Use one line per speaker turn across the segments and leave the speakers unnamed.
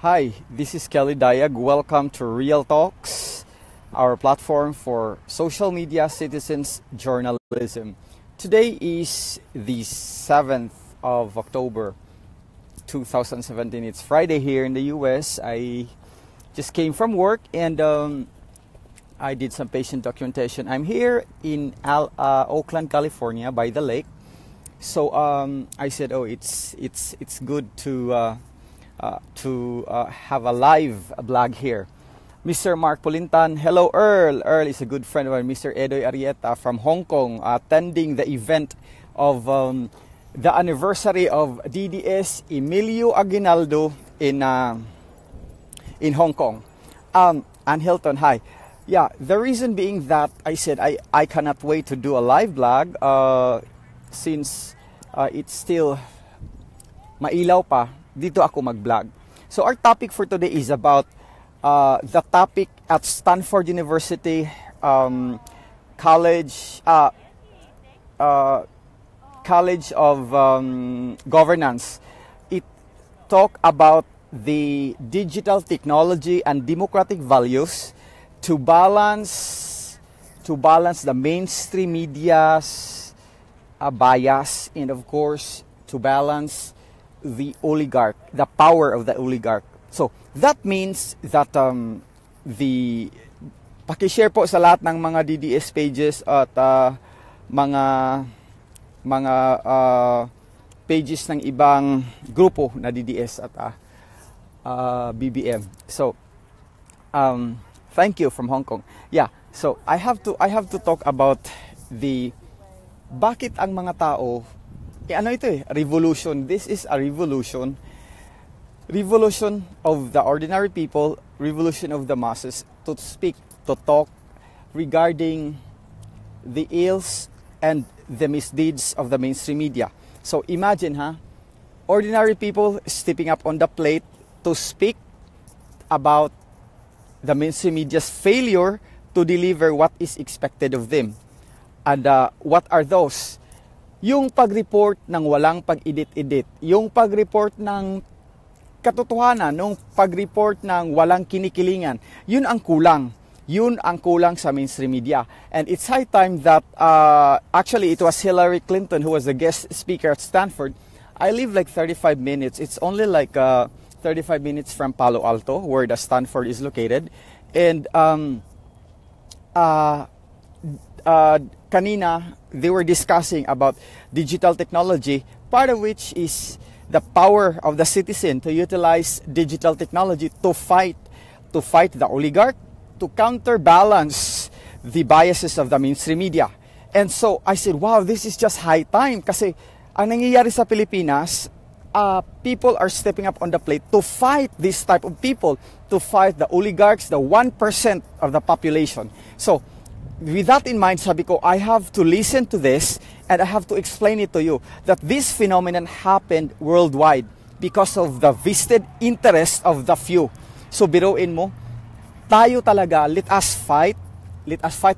Hi, this is Kelly Diag. Welcome to Real Talks, our platform for social media citizens journalism. Today is the 7th of October 2017. It's Friday here in the US. I just came from work and I did some patient documentation. I'm here in Oakland, California by the lake. So I said, it's good to have a live blog here. Mr. Mark Pulintan, hello Earl. Earl is a good friend of mine. Mr. Edoy Arieta from Hong Kong, attending the event of the anniversary of DDS Emilio Aguinaldo in Hong Kong. And Hilton, hi. Yeah, the reason being that I said I cannot wait to do a live blog since it's still mailaw pa. Dito ako mag-vlog. So our topic for today is about the topic at Stanford University College of Governance. It talk about the digital technology and democratic values to balance the mainstream media's bias, and of course to balance the oligarch, the power of the oligarch. So that means that pakishare po sa lahat ng mga DDS pages at mga pages ng ibang grupo na DDS at BBM. So thank you from Hong Kong. Yeah, so I have to talk about the bakit ang mga tao revolution. This is a revolution. Revolution of the ordinary people, revolution of the masses to speak, to talk regarding the ills and the misdeeds of the mainstream media. So imagine, ordinary people stepping up on the plate to speak about the mainstream media's failure to deliver what is expected of them. And what are those? Yung pag-report ng walang pag-edit-edit, yung pag-report ng katotohanan, yung pag-report ng walang kinikilingan, yun ang kulang. Yun ang kulang sa mainstream media. And it's high time that, actually it was Hillary Clinton who was the guest speaker at Stanford. I live like 35 minutes. It's only like 35 minutes from Palo Alto, where the Stanford is located. And kanina, they were discussing about digital technology, part of which is the power of the citizen to utilize digital technology to fight the oligarch, to counterbalance the biases of the mainstream media. And so I said, wow, this is just high time kasi ang nangyayari sa Pilipinas, people are stepping up on the plate to fight this type of people, to fight the oligarchs, the 1% of the population. So with that in mind, sabi ko, I have to listen to this and I have to explain it to you that this phenomenon happened worldwide because of the vested interest of the few. So biruin mo, tayo talaga, let us fight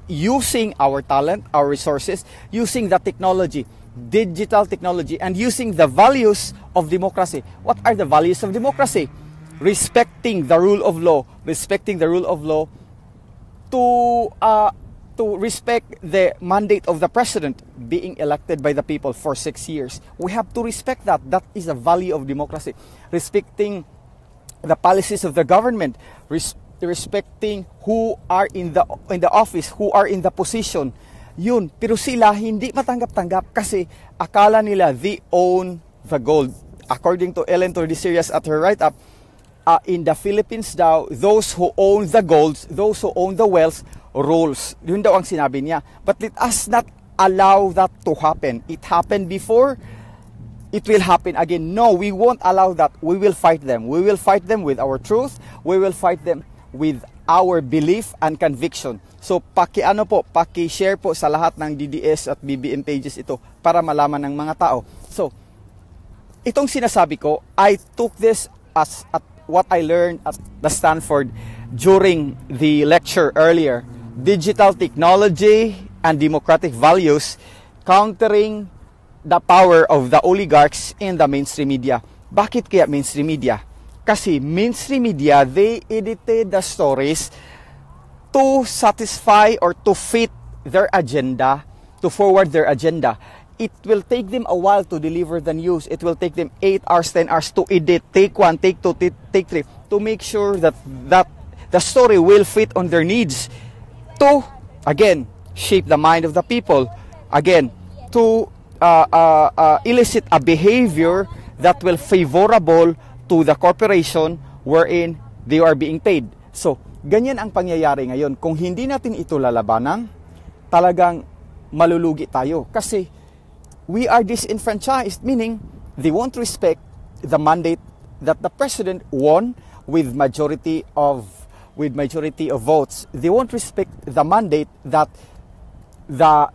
using our talent, our resources, using the technology, digital technology, and using the values of democracy. What are the values of democracy? Respecting the rule of law, to respect the mandate of the president being elected by the people for 6 years. We have to respect that. That is a value of democracy. Respecting the policies of the government, respecting who are in the office, who are in the position. Yun. Pero sila hindi matanggap-tanggap kasi akala nila they own the gold. According to Ellen Tordiserias at her write-up, in the Philippines daw, those who own the golds, those who own the wealth, rules. Yun daw ang sinabi niya. But let us not allow that to happen. It happened before, it will happen again. No, we won't allow that. We will fight them. We will fight them with our truth. We will fight them with our belief and conviction. So paki-share po sa lahat ng DDS at BBM pages ito para malaman ng mga tao. So, itong sinasabi ko, I took this as at what I learned at the Stanford during the lecture earlier. Digital technology and democratic values countering the power of the oligarchs in the mainstream media. Bakit kaya mainstream media? Kasi mainstream media, they edited the stories to satisfy or to fit their agenda, to forward their agenda. It will take them a while to deliver the news. It will take them 8 hours, 10 hours to edit, take 1, take 2, take 3, to make sure that the story will fit on their needs. To, again, shape the mind of the people. Again, to elicit a behavior that will favorable to the corporation wherein they are being paid. So, ganyan ang pangyayari ngayon. Kung hindi natin ito lalabanan, talagang malulugi tayo. Kasi we are disenfranchised, meaning they won't respect the mandate that the president won with majority of votes. They won't respect the mandate that the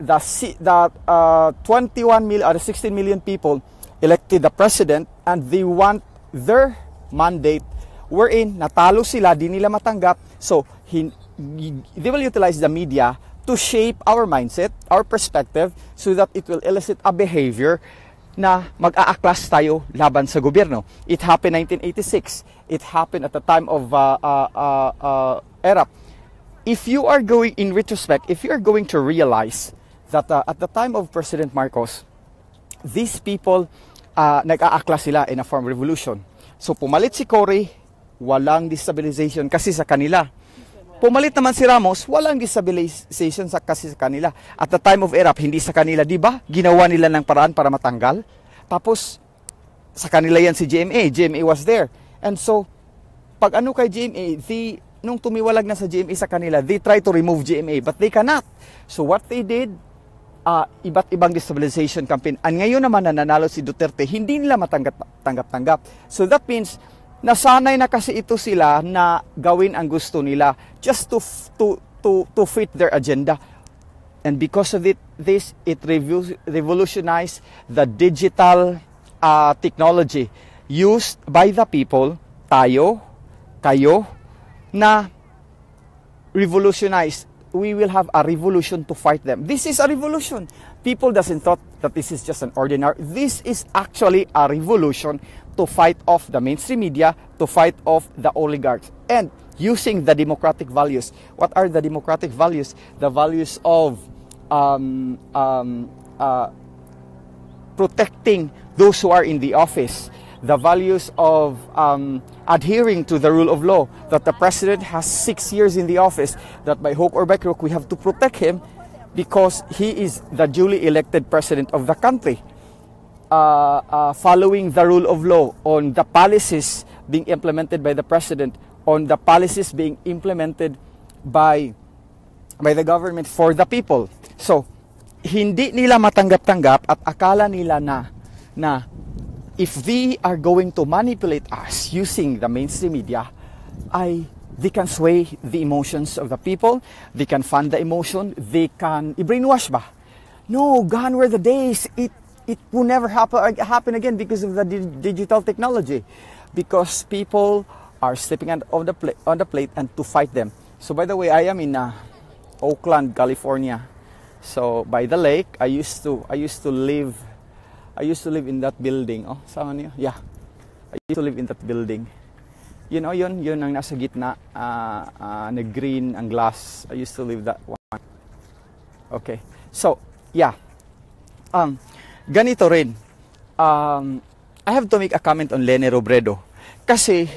21 million or 16 million people elected the president, and they want their mandate wherein natalo sila, di nila matanggap. So they will utilize the media to shape our mindset, our perspective, so that it will elicit a behavior na mag-aaklas tayo laban sa gobyerno. It happened 1986. It happened at the time of ERAP. If you are going, in retrospect, if you are going to realize that at the time of President Marcos, these people, nag-aaklas sila in a form of revolution. So pumalit si Cory, walang destabilization kasi sa kanila. Pumalit naman si Ramos, walang destabilization kasi sa kanila. At the time of ERAP, hindi sa kanila, di ba? Ginawa nila ng paraan para matanggal. Tapos, sa kanila yan si GMA. GMA was there. And so, pag ano kay GMA, nung tumiwalag na sa GMA sa kanila, they try to remove GMA, but they cannot. So what they did, iba't ibang destabilization campaign. And ngayon naman na nanalo si Duterte, hindi nila matanggap-tanggap. So that means, nasanay na kasi ito sila na gawin ang gusto nila just to fit their agenda. And because of it revolutionized the digital technology used by the people, tayo, kayo, na revolutionize. We will have a revolution to fight them. This is a revolution. People doesn't thought that this is just an ordinary. This is actually a revolution to fight off the mainstream media, to fight off the oligarchs, and using the democratic values. What are the democratic values? The values of protecting those who are in the office. The values of adhering to the rule of law, that the president has 6 years in the office, that by hook or by crook we have to protect him because he is the duly elected president of the country. Following the rule of law on the policies being implemented by the president, on the policies being implemented by the government for the people. So, hindi nila matanggap-tanggap at akala nila na if they are going to manipulate us using the mainstream media, they can sway the emotions of the people, they can fund the emotion, they can i-brainwash ba? No, gone were the days. It will never happen again because of the digital technology. Because people are stepping on the plate and to fight them. So by the way, I am in Oakland, California. So by the lake, I used to live in that building. Oh, sama niyo? Yeah. I used to live in that building. You know, yun ang nasa gitna, na green ang glass. I used to live that one. Okay. So, yeah. Ganito rin. I have to make a comment on Leni Robredo. Kasi,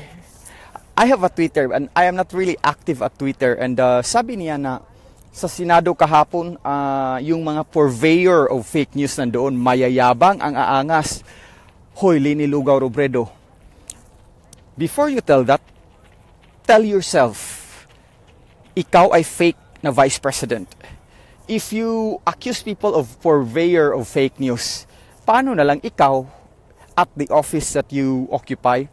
I have a Twitter and I am not really active at Twitter. And sabi niya na sa Senado kahapon, yung mga purveyor of fake news nandoon, mayayabang ang aangas. Hoy, Leni Lugaw Robredo. Before you tell that, tell yourself, ikaw ay fake na Vice President. If you accuse people of purveyor of fake news, paano na lang ikaw at the office that you occupy,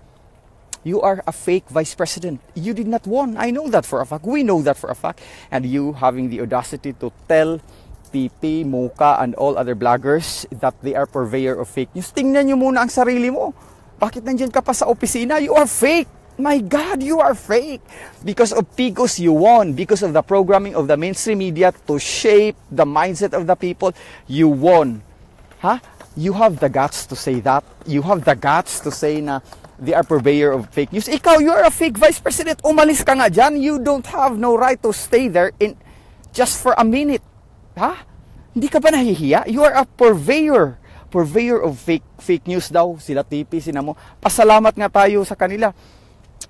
you are a fake Vice President. You did not won. I know that for a fact. We know that for a fact. And you having the audacity to tell PP, Mocha, and all other bloggers that they are purveyor of fake news. Tingnan nyo muna ang sarili mo. Bakit nandyan ka pa sa opisina? You are fake. My God, you are fake. Because of Pigos, you won. Because of the programming of the mainstream media to shape the mindset of the people, you won. Huh? You have the guts to say that. You have the guts to say na they are purveyor of fake news. Ikaw, you are a fake vice president. Umalis ka nga dyan. You don't have no right to stay there in just for a minute. Ha? Hindi ka ba nahihiya? You are a purveyor of fake news daw. Sila TP, sina mo. Pasalamat nga tayo sa kanila.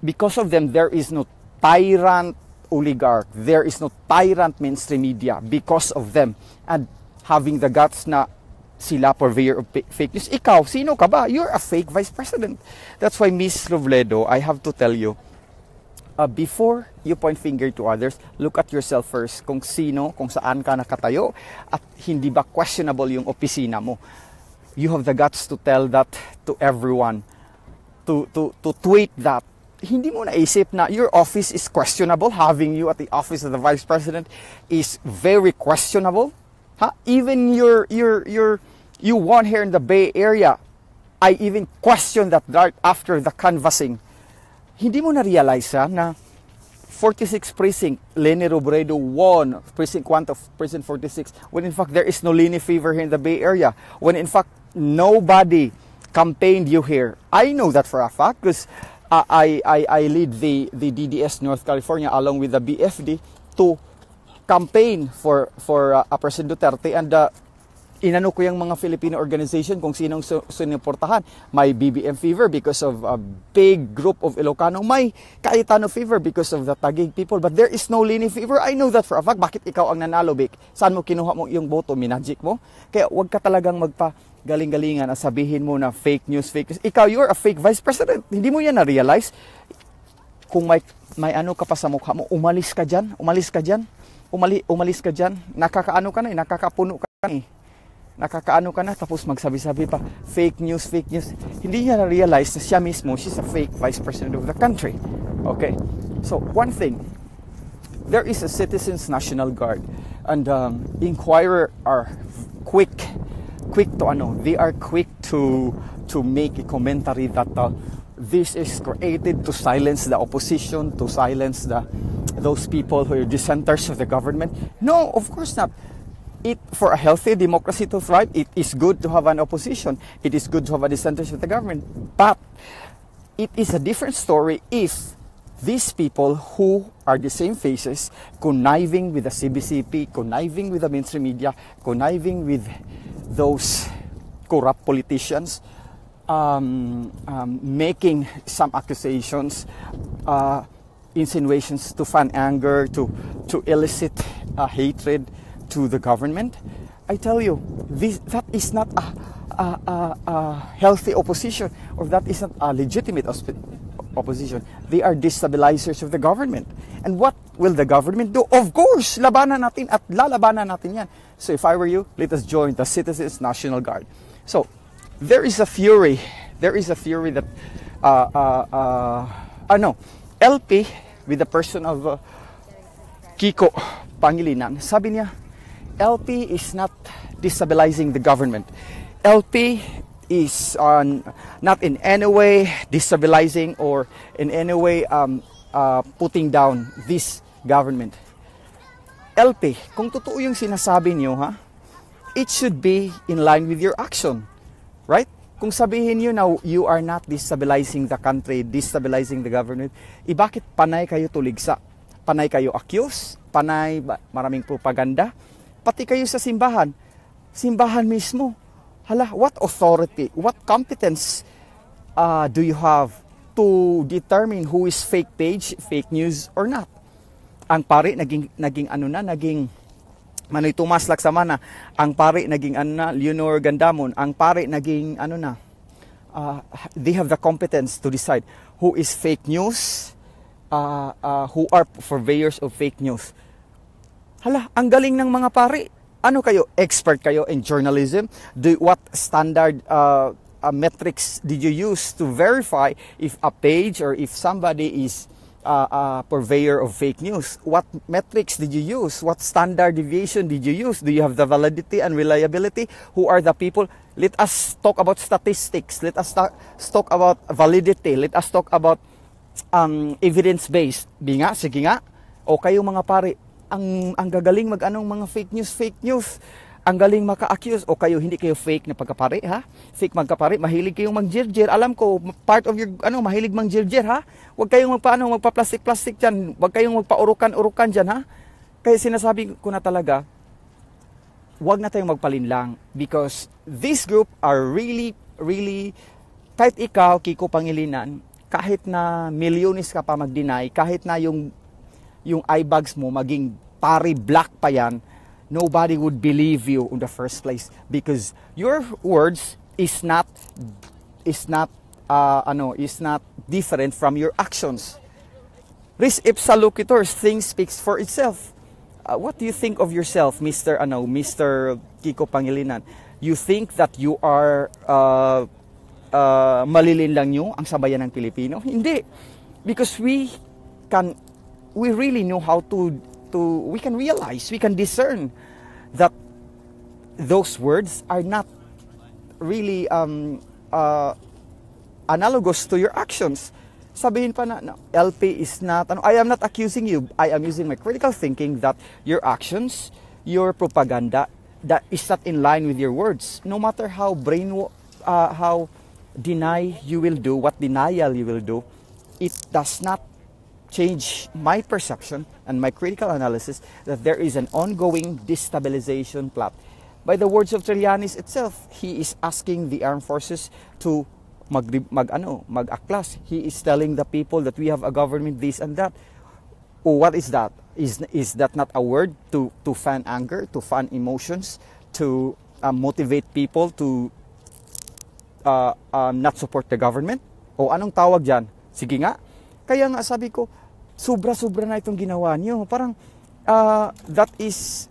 Because of them, there is no tyrant oligarch. There is no tyrant mainstream media because of them. And having the guts na sila purveyor of fake news. Ikaw, sino ka ba? You're a fake vice president. That's why, Miss Robredo, I have to tell you, before you point finger to others, look at yourself first. Kung sino, kung saan ka nakatayo, at hindi ba questionable yung opisina mo. You have the guts to tell that to everyone. To tweet that. Hindi mo naisip na your office is questionable. Having you at the office of the vice president is very questionable. Huh? Even you won here in the Bay Area. I even question that right after the canvassing. Hindi mo na-realize na 46 precinct, Leni Robredo won precinct 1 of precinct 46, when in fact there is no Leni fever here in the Bay Area. When in fact nobody campaigned you here. I know that for a fact because I lead the DDS North California along with the BFD to campaign for President Duterte, and inano ko yung mga Filipino organization kung sinong sinuportahan. May BBM fever because of a big group of Ilocano. May Cayetano fever because of the Taguig people. But there is no Leni fever. I know that for a fact. Bakit ikaw ang nanalo, Vic? Saan mo kinuha mo yung boto? Minagic mo? Kaya wag ka talagang galing-galingan at sabihin mo na fake news. Ikaw, you're a fake vice president. Hindi mo yan na-realize. Kung may ano ka pa sa mukha mo, umalis ka dyan. Umalis ka dyan. Umalis ka dyan. Nakakaano ka na eh. Nakakapuno ka na eh. Nakakaano ka na, tapos magsabi-sabi pa, fake news. Hindi niya na-realize na siya mismo, she's a fake vice president of the country. Okay? So, one thing, there is a Citizens National Guard, and Inquirer are quick to make a commentary that this is created to silence the opposition, to silence those people who are dissenters of the government. No, of course not. For a healthy democracy to thrive, it is good to have an opposition. It is good to have a dissenters of the government. But it is a different story if these people who are the same faces, conniving with the CBCP, conniving with the mainstream media, conniving with those corrupt politicians, making some accusations, insinuations to fan anger, to elicit hatred to the government. I tell you, that is not a healthy opposition, or that is not a legitimate opposition. They are destabilizers of the government. And what will the government do? Of course, labanan natin at lalabanan natin yan. So if I were you, let us join the Citizens National Guard. So there is a fury that LP with the person of Kiko Pangilinan, sabi niya, LP is not destabilizing the government. LP is not in any way destabilizing or in any way putting down this government. LP, kung totoo yung sinasabi niyo, it should be in line with your action. Right? Kung sabihin niyo na you are not destabilizing the country, destabilizing the government, bakit panay kayo tuligsa? Panay kayo accuse? Panay maraming propaganda? Pati kayo sa simbahan. Simbahan mismo. Hala, what authority, what competence do you have to determine who is fake page, fake news or not? Ang pari naging Manoy Tomas Laksamana, ang pari naging Leonor Gandamon, ang pari naging they have the competence to decide who is fake news, who are purveyors of fake news. Hala, ang galing ng mga pari. Ano kayo? Expert kayo in journalism? What standard metrics did you use to verify if a page or if somebody is a purveyor of fake news? What metrics did you use? What standard deviation did you use? Do you have the validity and reliability? Who are the people? Let us talk about statistics. Let us talk about validity. Let us talk about evidence-based. Sige nga. O kayo mga pari, ang gagaling mag-anong mga fake news. ang galing maka-accuse. O kayo, hindi kayo fake na pagkapare, ha? Fake magkapare, mahilig kayong mangjirjir. Alam ko, part of your, mahilig mangjirjir, ha? Huwag kayong magpa-plastic-plastic dyan. Huwag kayong magpa-urukan-urukan dyan, ha? Kaya sinasabi ko na talaga, huwag na tayong magpalinlang. Because this group are really, really, kahit ikaw, Kiko Pangilinan, kahit na milyones ka pa mag-deny, kahit na yung eye bags mo maging pari black pa yan, nobody would believe you in the first place because your words is not different from your actions. Res ipsa loquitur, thing speaks for itself. What do you think of yourself, Mr. Kiko Pangilinan? You think that you are malilin lang nyo ang sabayan ng Pilipino? Hindi. Because we really know how we can realize, we can discern that those words are not really analogous to your actions. Sabihin pa na, no, LP is not, I am not accusing you. I am using my critical thinking that your actions, your propaganda, that is not in line with your words. No matter how how denial you will do, it does not change my perception and my critical analysis that there is an ongoing destabilization plot. By the words of Trillanes itself, he is asking the armed forces to mag-aklas. He is telling the people that we have a government this and that. Oh, what is that? Is that not a word to fan anger, to fan emotions, to motivate people to not support the government? O anong tawag dyan? Sige nga. Kaya nga sabi ko, sobra-sobra na itong ginawa niyo. Parang that is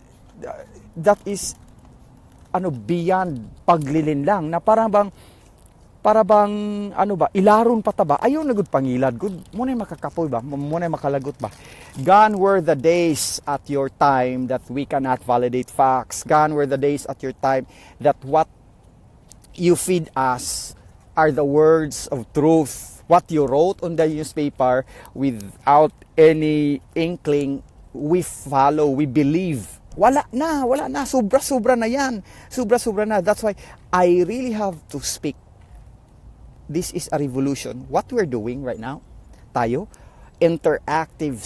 beyond paglilin lang na para bang ilaron pataba ayaw na gud pangilad gud mo na makakapoy ba mo na makalagot ba. Gone were the days at your time that we cannot validate facts. Gone were the days at your time that what you feed us are the words of truth. What you wrote on the newspaper without any inkling, we follow, we believe. Wala na. Sobra-sobra na yan. Sobra-sobra na. That's why I really have to speak. This is a revolution. What we're doing right now, tayo, interactive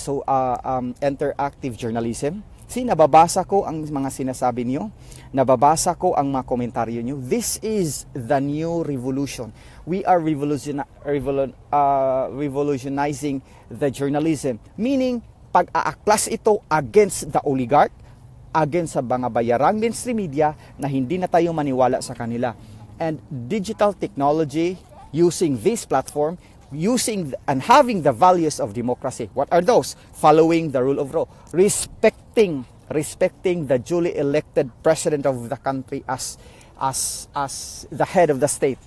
journalism. Nababasa ko ang mga sinasabi niyo. Nababasa ko ang mga komentaryo niyo. This is the new revolution. We are revolutionizing the journalism. Meaning, pag-aaklas ito against the oligarch, against sa mga bayarang mainstream media na hindi na tayo maniwala sa kanila. And digital technology, using this platform, using and having the values of democracy. What are those? Following the rule of law, respecting the duly elected president of the country as the head of the state,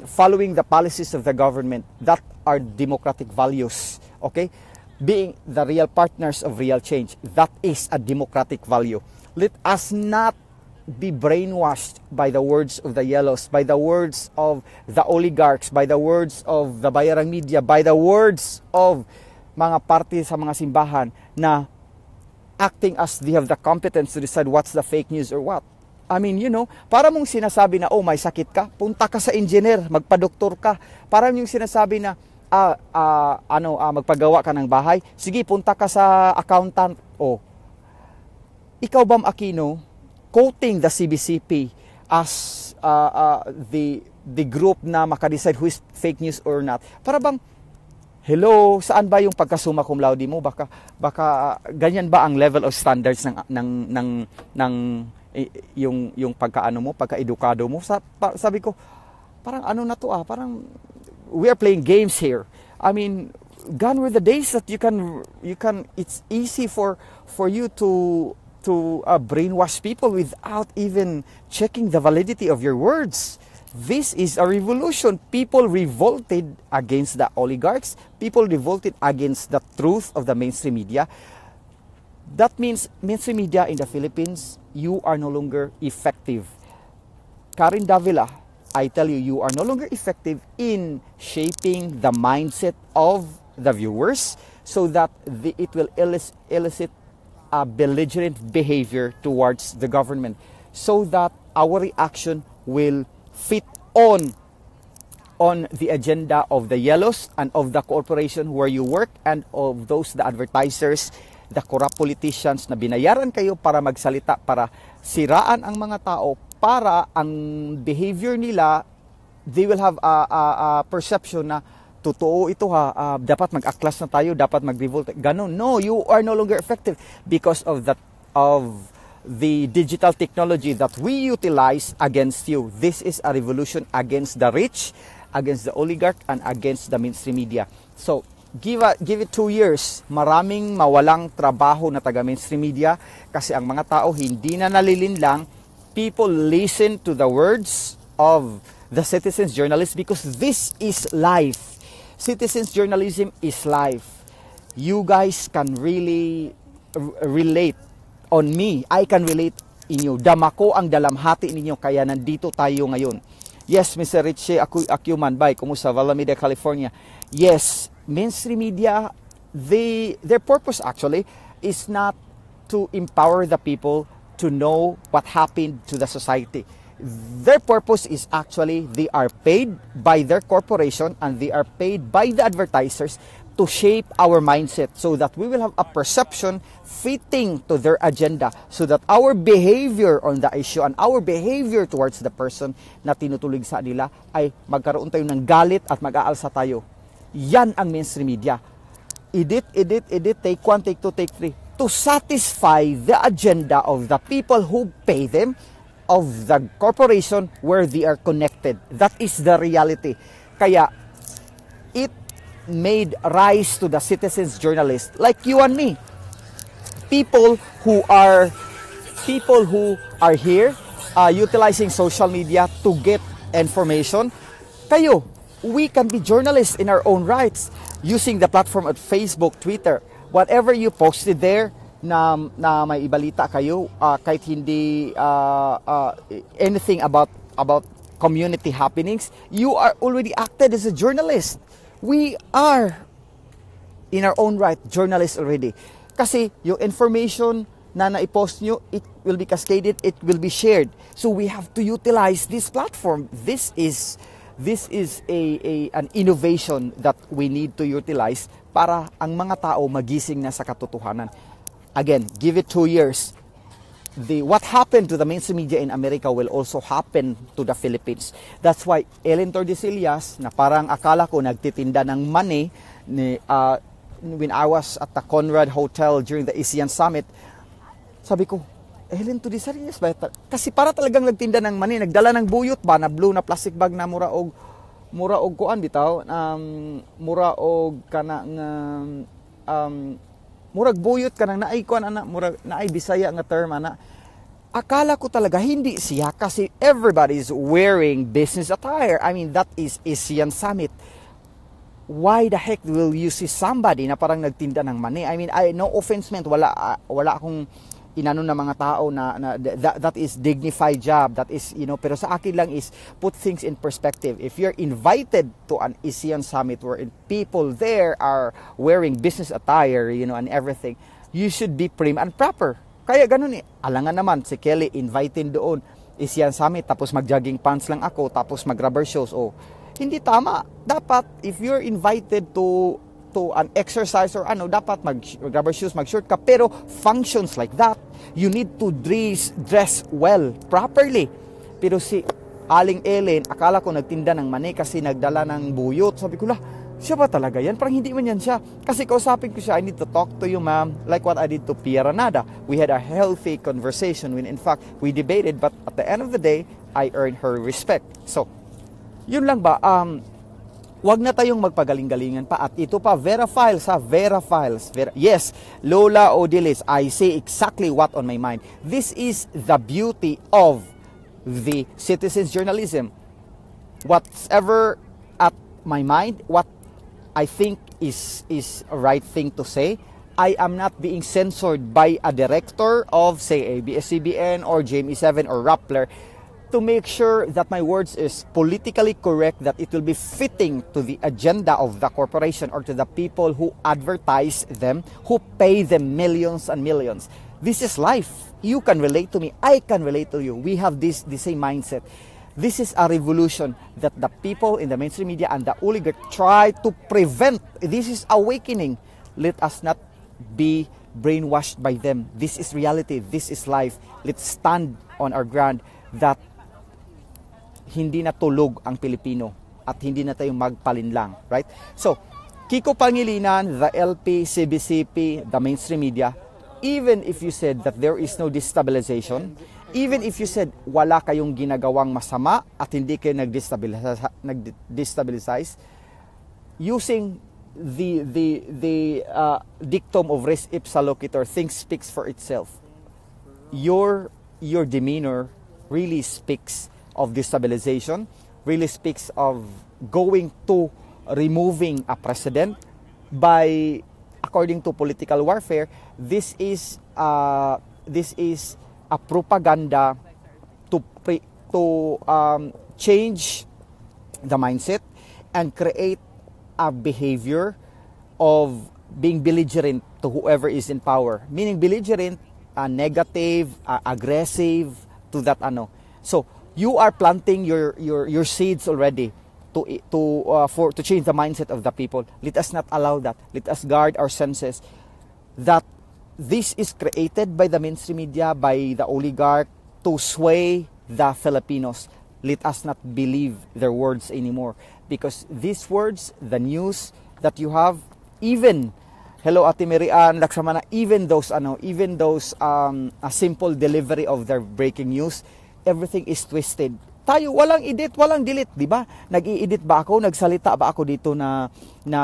following the policies of the government that are democratic values. Okay, being the real partners of real change, that is a democratic value. Let us not be brainwashed by the words of the yellows, by the words of the oligarchs, by the words of the bayarang media, by the words of mga parte sa mga simbahan na acting as they have the competence to decide what's the fake news or what. I mean, para mong sinasabi na, oh, may sakit ka, punta ka sa engineer, magpa-doktor ka. Para yung sinasabi na, magpagawa ka ng bahay, sige, punta ka sa accountant. Oh, ikaw Bam Aquino, quoting the CBCP as the group na makadecide who is fake news or not. Para bang, hello, saan ba yung pagkasumma cum laude mo? Baka ganyan ba ang level of standards yung pagkaano mo, pagka-edukado mo? Sabi ko, parang ano na to parang we are playing games here. I mean, gone were the days that you can it's easy for you to brainwash people without even checking the validity of your words. This is a revolution. People revolted against the oligarchs. People revolted against the truth of the mainstream media. That means mainstream media in the Philippines, you are no longer effective. Karin Davila, I tell you, you are no longer effective in shaping the mindset of the viewers so that it will elicit a belligerent behavior towards the government, so that our reaction will fit on the agenda of the yellows and of the corporation where you work, and of those, the advertisers, the corrupt politicians na binayaran kayo para magsalita, para siraan ang mga tao, para ang behavior nila, they will have a perception na totoo ito ha, dapat mag-aklas na tayo, dapat mag-revolt. Ganon. No, you are no longer effective because of the digital technology that we utilize against you. This is a revolution against the rich, against the oligarch, and against the mainstream media. So, give it 2 years, maraming mawalang trabaho na taga mainstream media kasi ang mga tao hindi na nalilinlang. People listen to the words of the citizens journalists because this is life. Citizens journalism is life. You guys can really relate on me. I can relate inyo. Damako ang dalamhati ninyo kaya nandito tayo ngayon. Yes, Mr. Richie Acuman, bye. Kumusta? Valamida, California. Yes, mainstream media, their purpose actually is not to empower the people to know what happened to the society. Their purpose is actually they are paid by their corporation and they are paid by the advertisers to shape our mindset so that we will have a perception fitting to their agenda, so that our behavior on the issue and our behavior towards the person na tinutulig sa nila ay magkaroon tayo ng galit at mag-aalsa tayo. Yan ang mainstream media. Edit, take 1, take 2, take 3. To satisfy the agenda of the people who pay them, of the corporation where they are connected. That is the reality. Kaya, it made rise to the citizens journalists like you and me. People who are here utilizing social media to get information. Kayo, we can be journalists in our own rights using the platform at Facebook, Twitter. Whatever you posted there na may ibalita kayo, kahit hindi anything about community happenings, you are already acted as a journalist. We are in our own right journalists already. Kasi yung information na naipost nyo, it will be cascaded, it will be shared. So we have to utilize this platform. This is an innovation that we need to utilize para ang mga tao magising na sa katotohanan. Again, give it 2 years. What happened to the mainstream media in America will also happen to the Philippines. That's why Ellen Tordesillas, na parang akala ko nagtitinda ng money when I was at the Conrad Hotel during the ASEAN Summit, sabi ko, Ellen Tordesillas ba? Kasi para talagang nagtinda ng money, nagdala ng buyot ba na blue na plastic bag na mura og kuan bitaw, mura og kana nga murag buyot ka nang naay kuan ana, murag naay Bisaya nga term ana. Akala ko talaga hindi siya kasi everybody's wearing business attire. I mean, that is ASEAN Summit. Why the heck will you see somebody na parang nagtinda ng money? I mean, no offense meant, wala akong inano na mga tao na that is dignified job, that is, pero sa akin lang is put things in perspective. If you're invited to an ASEAN Summit where people there are wearing business attire, and everything, you should be prim and proper. Kaya ganun alangan naman si Kelly invited doon ASEAN Summit tapos mag-jogging pants lang ako tapos mag-rubber shoes. Hindi tama. Dapat if you're invited to an exercise or dapat mag-rubber shoes, mag-short ka, pero functions like that, you need to dress well, properly. Pero si Aling Ellen, akala ko nagtinda ng mani kasi nagdala ng buyot. Sabi ko siya ba talaga yan? Parang hindi man yan siya. Kasi kausapin ko siya, I need to talk to you, ma'am, like what I did to Pierre Nada. We had a healthy conversation when in fact we debated, but at the end of the day, I earned her respect. So, yun lang ba? Wag na tayong magpagaling-galingan pa. At ito pa, Vera Files. Yes, Lola Odilis, I say exactly what on my mind. This is the beauty of the citizens journalism. Whatever at my mind, what I think is a right thing to say, I am not being censored by a director of, say, ABS-CBN or GME7 or Rappler. to make sure that my words is politically correct, that it will be fitting to the agenda of the corporation or to the people who advertise them, who pay them millions and millions. This is life. You can relate to me. I can relate to you. We have the same mindset. This is a revolution that the people in the mainstream media and the oligarch try to prevent. This is awakening. Let us not be brainwashed by them. This is reality. This is life. Let's stand on our ground that hindi na tulog ang Pilipino at hindi na tayo magpalinlang, right? So, Kiko Pangilinan, the LP, CBCP, the mainstream media, even if you said that there is no destabilization, even if you said wala kayong ginagawang masama at hindi kayo nag-destabilize, using the dictum of res ipsa loquitur, things speaks for itself. Your demeanor really speaks of destabilization, really speaks of going to removing a president by, according to political warfare. This is a propaganda to change the mindset and create a behavior of being belligerent to whoever is in power. Meaning belligerent, negative, aggressive to that ano. So you are planting your seeds already to change the mindset of the people. Let us not allow that. Let us guard our senses that this is created by the mainstream media, by the oligarch to sway the Filipinos. Let us not believe their words anymore, because these words, the news that you have, even hello Ate Marian Laksamana, even those a simple delivery of their breaking news, everything is twisted. Tayo, walang edit, walang delete, di ba? Nag-i-edit ba ako? Nagsalita ba ako dito na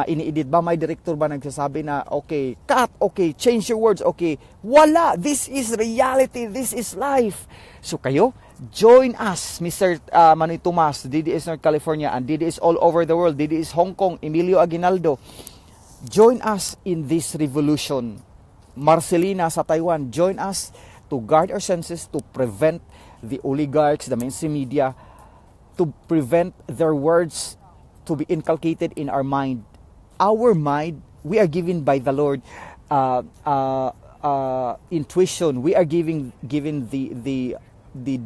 ini-edit ba? May director ba nagsasabi na, okay, cut, okay, change your words, okay. Wala! This is reality, this is life. So kayo, join us, Mr. Manoy Tomas, DDS North California, and DDS all over the world, DDS Hong Kong, Emilio Aguinaldo. Join us in this revolution. Marcelina sa Taiwan, join us to guard our senses, to prevent the oligarchs, the mainstream media, to prevent their words to be inculcated in our mind. Our mind, we are given by the Lord intuition. We are given the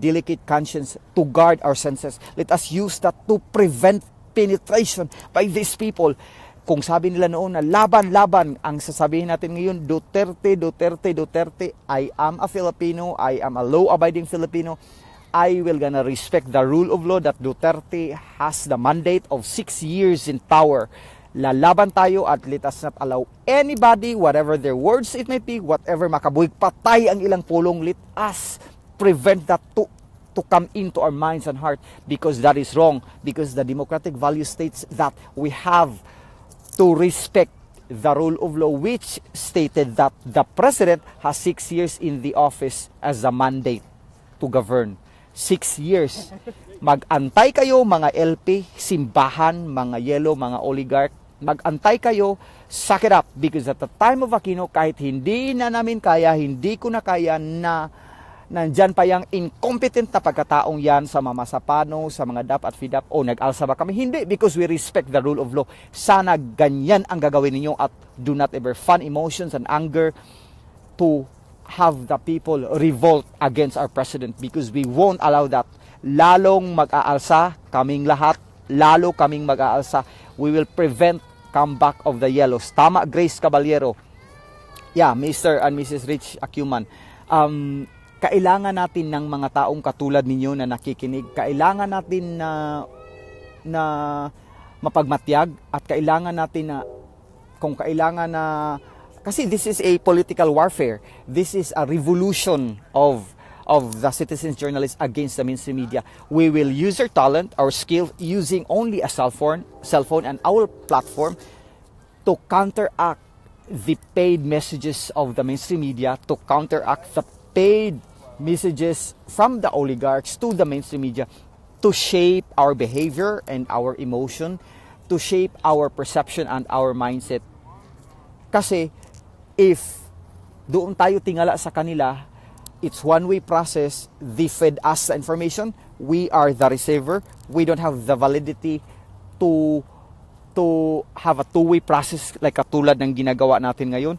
delicate conscience to guard our senses. Let us use that to prevent penetration by these people. Kung sabi nila noon na laban, ang sasabihin natin ngayon, Duterte, I am a Filipino, I am a law-abiding Filipino, I will gonna respect the rule of law that Duterte has the mandate of 6 years in power. Lalaban tayo at let us not allow anybody, whatever their words it may be, whatever makabuhig patay ang ilang pulong, let us prevent that to come into our minds and heart, because that is wrong, because the democratic value states that we have to respect the rule of law, which stated that the president has 6 years in the office as a mandate to govern. 6 years. Mag-antay kayo mga LP, simbahan, mga yellow, mga oligarch. Mag-antay kayo, suck it up, because at the time of Aquino, kahit hindi na namin kaya, hindi ko na kaya na nandyan pa yung incompetent na pagkataong yan sa mamasapano, sa mga DAP at FIDAP, o nag-alsa ba kami? Hindi, because we respect the rule of law. Sana ganyan ang gagawin ninyo at do not ever fan emotions and anger to have the people revolt against our president, because we won't allow that. Lalong mag-aalsa kaming lahat, lalo kaming mag-aalsa. We will prevent comeback of the yellows. Tama, Grace Caballero. Yeah, Mr. and Mrs. Rich Acuman. Kailangan natin ng mga taong katulad ninyo na nakikinig. Kailangan natin na mapagmatyag, at kailangan natin na, kung kailangan na, kasi this is a political warfare. This is a revolution of the citizens journalists against the mainstream media. We will use our talent, our skill, using only a cell phone and our platform to counteract the paid messages of the mainstream media, to counteract the paid messages from the oligarchs to the mainstream media, to shape our behavior and our emotion, to shape our perception and our mindset. Kasi if doon tayo tingala sa kanila, it's one-way process. They fed us the information, we are the receiver. We don't have the validity to have a two-way process like katulad ng ginagawa natin ngayon.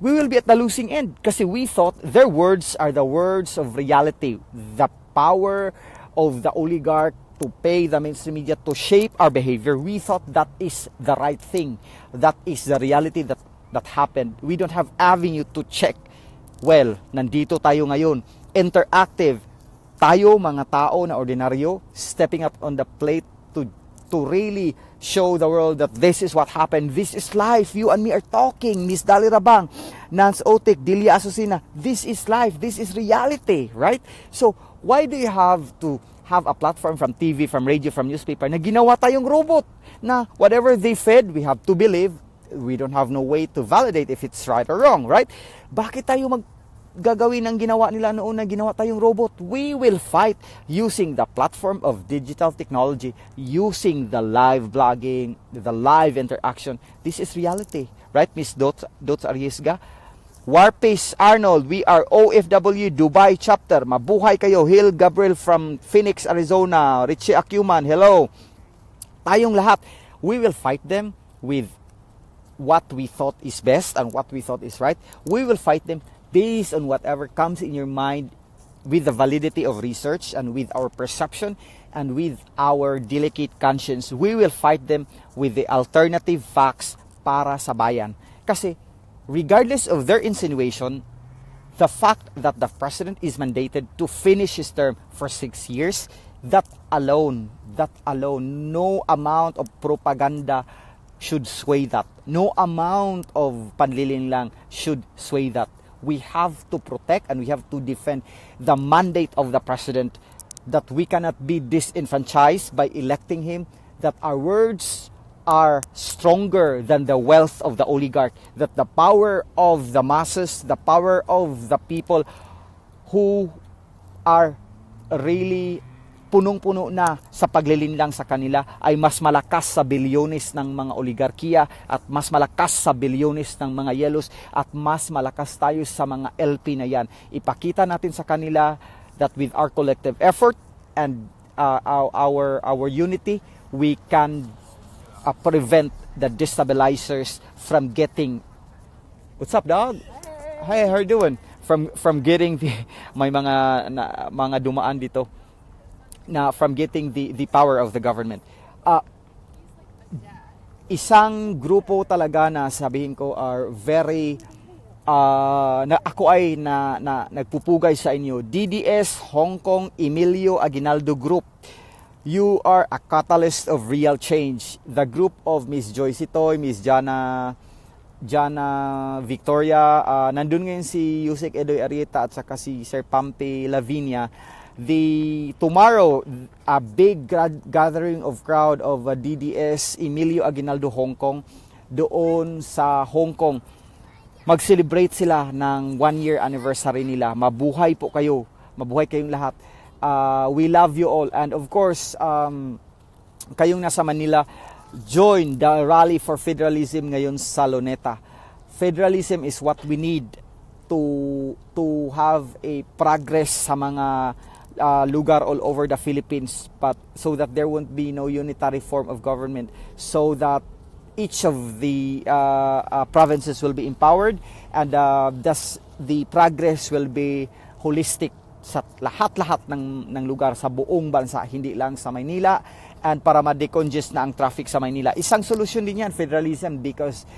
We will be at the losing end kasi we thought their words are the words of reality. The power of the oligarch to pay the mainstream media to shape our behavior. We thought that is the right thing. That is the reality that happened. We don't have avenue to check. Well, nandito tayo ngayon. Interactive. Tayo, mga tao na ordinaryo, stepping up on the plate to really show the world that this is what happened. This is life. You and me are talking. Miss Dali Rabang, Nance Otik, Dilia Asusina. This is life. This is reality, right? So, why do you have to have a platform from TV, from radio, from newspaper na ginawa tayong robot na whatever they fed, we have to believe. We don't have no way to validate if it's right or wrong, right? Bakit tayo gagawin ang ginawa nila noon na ginawa tayong robot? We will fight using the platform of digital technology, using the live blogging, the live interaction. This is reality, right, Miss Dots Ariesga? Warpace Arnold, we are OFW Dubai chapter. Mabuhay kayo. Hill Gabriel from Phoenix, Arizona. Richie Acuman, hello. Tayong lahat, we will fight them with what we thought is best and what we thought is right. We will fight them based on whatever comes in your mind with the validity of research and with our perception and with our delicate conscience. We will fight them with the alternative facts para sa bayan. Kasi regardless of their insinuation, the fact that the president is mandated to finish his term for 6 years, that alone, no amount of propaganda should sway that. No amount of panlilinlang should sway that. We have to protect and we have to defend the mandate of the president, that we cannot be disenfranchised by electing him, that our words are stronger than the wealth of the oligarch, that the power of the masses, the power of the people who are really punong-puno na sa paglilinlang sa kanila ay mas malakas sa bilyones ng mga oligarkiya at mas malakas sa bilyones ng mga yelos at mas malakas tayo sa mga LP na yan. Ipakita natin sa kanila that with our collective effort and our unity, we can prevent the destabilizers from getting... What's up, dog? Hey, how you doing? From getting the... May mga dumaan dito na from getting the power of the government. Isang grupo talaga na sabihin ko are very ako ay nagpupugay sa inyo. DDS Hong Kong Emilio Aguinaldo Group. You are a catalyst of real change. The group of Miss Joyce Toy, Miss Jana Victoria, nandun ngayon si Yusek Edoy Arieta at saka si Sir Pampe Lavinia. Tomorrow, a big gathering of crowd of DDS Emilio Aguinaldo Hong Kong doon sa Hong Kong. Mag-celebrate sila ng 1-year anniversary nila. Mabuhay po kayo. Mabuhay kayong lahat. We love you all. And of course, kayong nasa Manila, join the Rally for Federalism ngayon sa Luneta. Federalism is what we need to have a progress sa mga lugar all over the Philippines, but so that there won't be no unitary form of government, so that each of the provinces will be empowered and thus the progress will be holistic sa lahat-lahat ng lugar sa buong bansa, hindi lang sa Maynila, and para ma-decongest na ang traffic sa Maynila. Isang solusyon din yan, federalism, because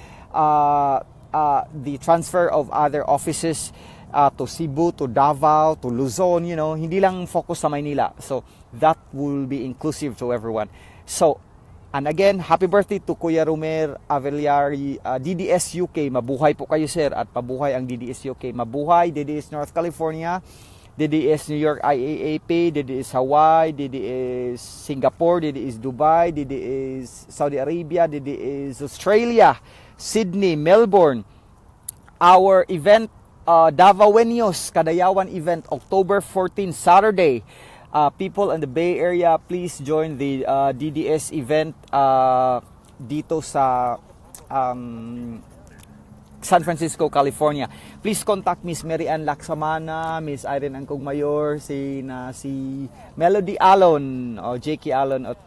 the transfer of other offices to Cebu, to Davao, to Luzon, hindi lang focus sa Maynila. So, that will be inclusive to everyone. So, and again, happy birthday to Kuya Romer Avellari, DDS UK. Mabuhay po kayo, sir, at pabuhay ang DDS UK. Mabuhay, DDS North California, DDS New York IAAP, DDS Hawaii, DDS Singapore, DDS Dubai, DDS Saudi Arabia, DDS Australia, Sydney, Melbourne. Our event, Davaoenos Kadayawan event, October 14, Saturday. People in the Bay Area, please join the DDS event dito sa San Francisco, California. Please contact Miss Mary Ann Laksamana, Miss Irene Angkogmayor, si Melody Alon, o JK Alon, at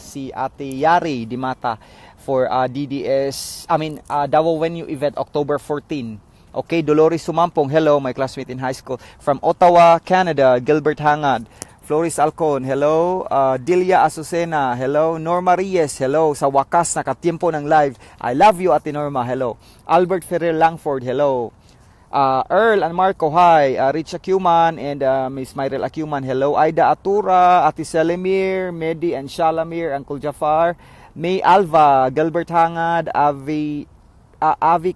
si Ate Yari Dimata for Davao Venue event October 14. Okay, Dolores Sumampong, hello, my classmate in high school. From Ottawa, Canada, Gilbert Hangad. Floris Alcon, hello. Dilia Azucena, hello. Norma Reyes, hello. Sa wakas, nakatiempo ng live. I love you, Ate Norma, hello. Albert Ferrer Langford, hello. Earl and Marco, hi. Rich Acuman and Miss Myrel Acuman, hello. Aida Atura, Ate Selimir, Medi and Shalamir, Uncle Jafar. May Alva, Gilbert Hangad, Avi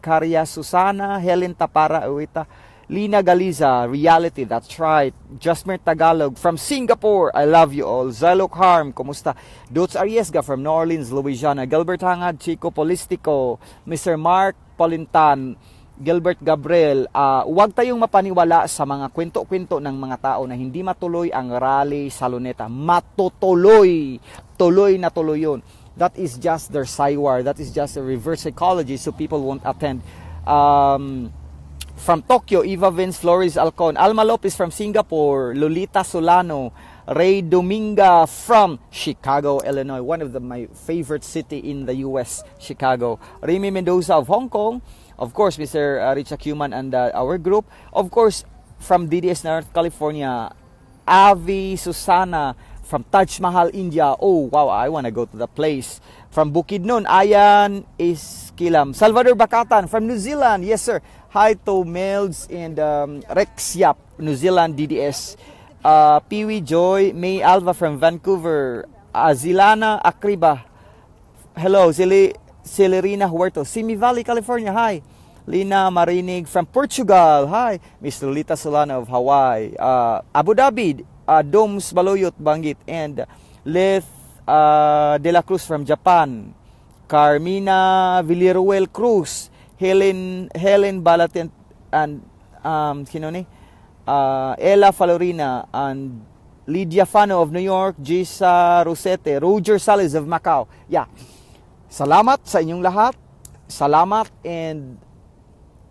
Caria Susana, Helen Tapara, Uwita. Lina Galiza, Reality, that's right. Jasmer Tagalog from Singapore, I love you all. Zalok Harm, kumusta? Dots Ariesga from New Orleans, Louisiana. Gilbert Hangad, Chico Polistico. Mr. Mark Polintan, Gilbert Gabriel. Huwag tayong mapaniwala sa mga kwento-kwento ng mga tao na hindi matuloy ang rally sa Luneta. Matutuloy. Tuloy na tuloy yun. That is just their saywar. That is just a reverse psychology so people won't attend. From Tokyo, Eva Vince Flores Alcon. Alma Lopez from Singapore. Lolita Solano. Ray Dominga from Chicago, Illinois. One of my favorite city in the US, Chicago. Remy Mendoza of Hong Kong. Of course, Mr. Rich Acuman and our group. Of course, from DDS North California. Avi Susana from Taj Mahal, India. Oh, wow, I want to go to the place. From Bukidnon, Ayan Iskilam. Salvador Bakatan from New Zealand. Yes, sir. Hi to Melds and Rex Yap, New Zealand DDS. Peewee Joy, May Alva from Vancouver. Zilana Akriba. Hello, Celerina Huerto. Simi Valley, California. Hi. Lina Marinig from Portugal. Hi. Miss Lolita Solano of Hawaii. Abu Dhabi, Doms Baloyot Bangit. And Leth De La Cruz from Japan. Carmina Villaruel Cruz. Helen Balatent and Ella Falorina and Lydia Fano of New York, Gisa Rosete, Roger Sales of Macau. Yeah. Salamat sa inyong lahat. Salamat, and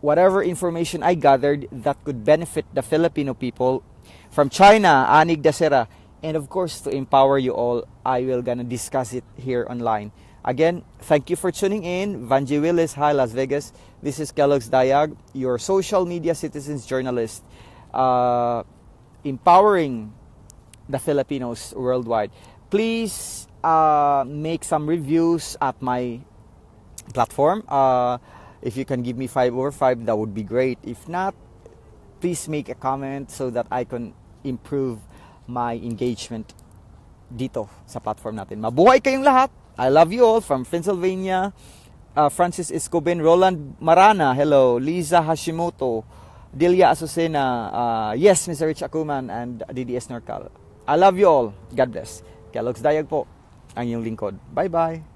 whatever information I gathered that could benefit the Filipino people. From China, Anig Dasera. And of course, to empower you all, I will gonna discuss it here online. Again, thank you for tuning in. Vanji Willis, hi Las Vegas. This is Kellogg's Diag, your social media citizens journalist, empowering the Filipinos worldwide. Please make some reviews at my platform. If you can give me 5 over 5, that would be great. If not, please make a comment so that I can improve my engagement dito sa platform natin. Mabuhay kayong lahat! I love you all. From Pennsylvania, Francis Escoben, Roland Marana, hello. Liza Hashimoto, Delia Azucena, yes, Mr. Rich Acuman and DDS Norcal. I love you all. God bless. Kellogg's Diag po, ang iyong lingkod. Bye-bye.